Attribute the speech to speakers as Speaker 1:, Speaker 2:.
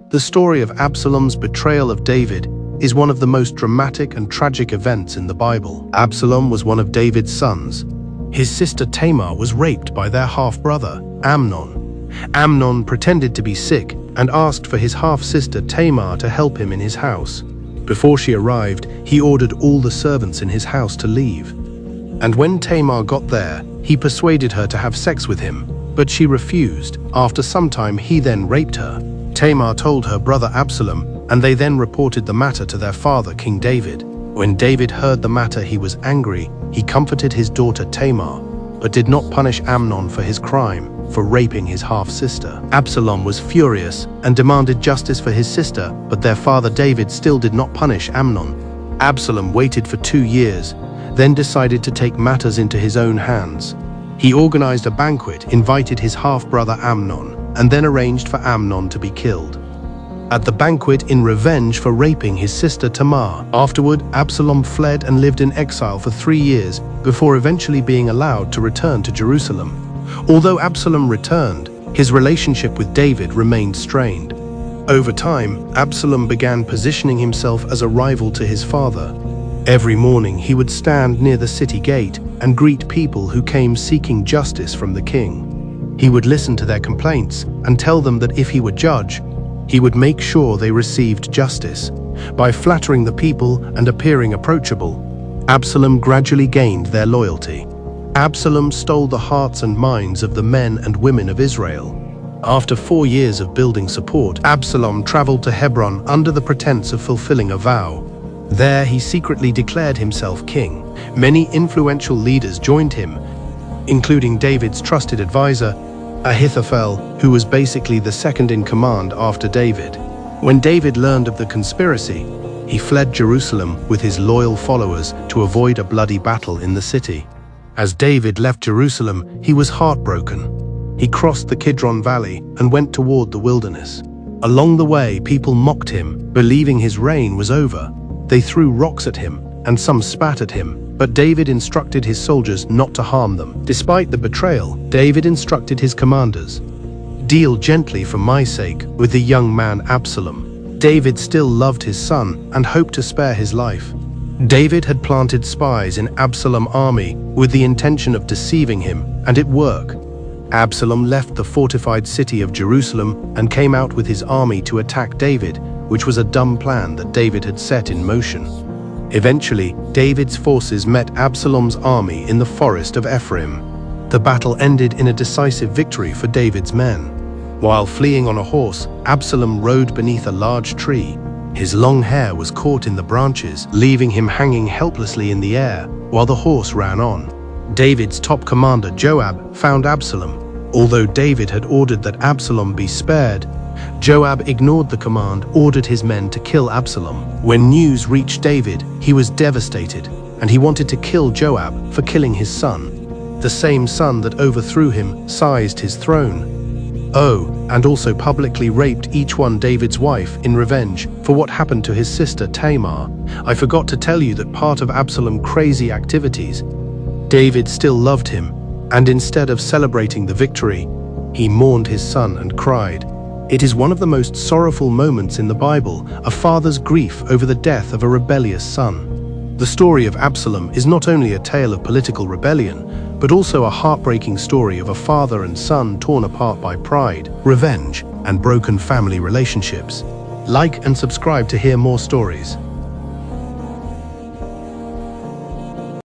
Speaker 1: The story of Absalom's betrayal of David is one of the most dramatic and tragic events in the Bible. Absalom was one of David's sons. His sister Tamar was raped by their half-brother, Amnon. Amnon pretended to be sick and asked for his half-sister Tamar to help him in his house. Before she arrived, he ordered all the servants in his house to leave. And when Tamar got there, he persuaded her to have sex with him, but she refused. After some time, he then raped her. Tamar told her brother Absalom, and they then reported the matter to their father, King David. When David heard the matter, he was angry. He comforted his daughter Tamar, but did not punish Amnon for his crime, for raping his half-sister. Absalom was furious and demanded justice for his sister, but their father David still did not punish Amnon. Absalom waited for 2 years, then decided to take matters into his own hands. He organized a banquet, invited his half-brother Amnon, and then arranged for Amnon to be killed at the banquet in revenge for raping his sister Tamar. Afterward, Absalom fled and lived in exile for 3 years before eventually being allowed to return to Jerusalem. Although Absalom returned, his relationship with David remained strained. Over time, Absalom began positioning himself as a rival to his father. Every morning, he would stand near the city gate and greet people who came seeking justice from the king. He would listen to their complaints and tell them that if he were judge, he would make sure they received justice. By flattering the people and appearing approachable, Absalom gradually gained their loyalty. Absalom stole the hearts and minds of the men and women of Israel. After 4 years of building support, Absalom traveled to Hebron under the pretense of fulfilling a vow. There he secretly declared himself king. Many influential leaders joined him, including David's trusted advisor, Ahithophel, who was basically the second in command after David. When David learned of the conspiracy, he fled Jerusalem with his loyal followers to avoid a bloody battle in the city. As David left Jerusalem, he was heartbroken. He crossed the Kidron Valley and went toward the wilderness. Along the way, people mocked him, believing his reign was over. They threw rocks at him, and some spat at him, but David instructed his soldiers not to harm them. Despite the betrayal, David instructed his commanders, "Deal gently for my sake with the young man Absalom." David still loved his son and hoped to spare his life. David had planted spies in Absalom's army with the intention of deceiving him, and it worked. Absalom left the fortified city of Jerusalem and came out with his army to attack David, which was a dumb plan that David had set in motion. Eventually, David's forces met Absalom's army in the forest of Ephraim. The battle ended in a decisive victory for David's men. While fleeing on a horse, Absalom rode beneath a large tree. His long hair was caught in the branches, leaving him hanging helplessly in the air while the horse ran on. David's top commander Joab found Absalom. Although David had ordered that Absalom be spared, Joab ignored the command, ordered his men to kill Absalom. When news reached David, he was devastated, and he wanted to kill Joab for killing his son. The same son that overthrew him, seized his throne. Oh, and also publicly raped each one David's wife in revenge for what happened to his sister Tamar. I forgot to tell you that part of Absalom's crazy activities, David still loved him, and instead of celebrating the victory, he mourned his son and cried. It is one of the most sorrowful moments in the Bible, a father's grief over the death of a rebellious son. The story of Absalom is not only a tale of political rebellion, but also a heartbreaking story of a father and son torn apart by pride, revenge, and broken family relationships. Like and subscribe to hear more stories.